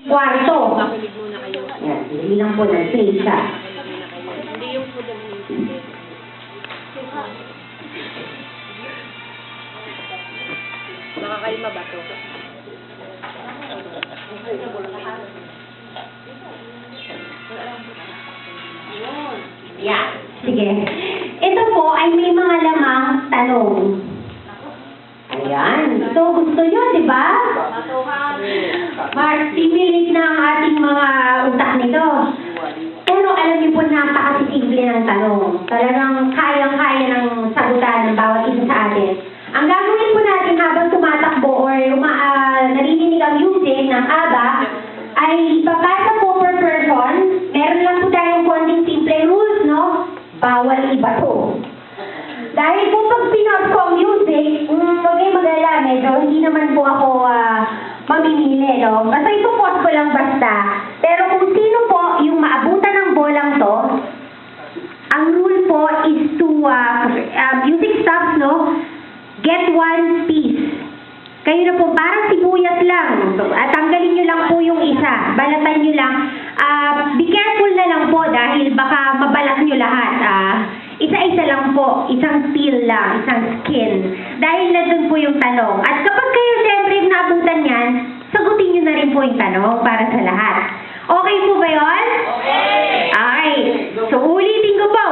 Kwarto. Makinig muna kayo. Yan, hindi lang po ng pizza. Hindi yung food ang hindi. Baka kayo mabato. Yeah, sige. Ito po ay may mga lamang tanong. Ayan. So, gusto nyo, di ba? Ma-stimulate na ang ating mga utak nito. Pero alam niyo po, napakasimple ng tanong. Talagang kayang-kaya ng sagutan ng bawat isa sa atin. Ang gagawin po natin habang tumatakbo or narinig ang music ng ABBA, ay ipapasa po per person. Meron lang po tayong konting simple rules, no? Bawal ibato. Dahil po pag pinag ko ang music, huwag kayo mag-alala, medyo hindi naman po ako mamimili, no? Basta ipopos ko lang basta. Pero kung sino po yung maabutan ng bolang to, ang rule po is to, music stops, no? Get one piece. Kayo na po, parang sibuyas lang. Tanggalin nyo lang po yung isa. Balatan nyo lang. Be careful na lang po dahil baka mabalat nyo lahat. Isa-isa lang po. Isang peel lang. Isang skin. Dahil na dun po yung tanong. At kapag kayo siyempre naabutan yan, sagutin nyo na rin po yung tanong para sa lahat. Okay po ba yun? Okay! Alright. So ulitin ko po.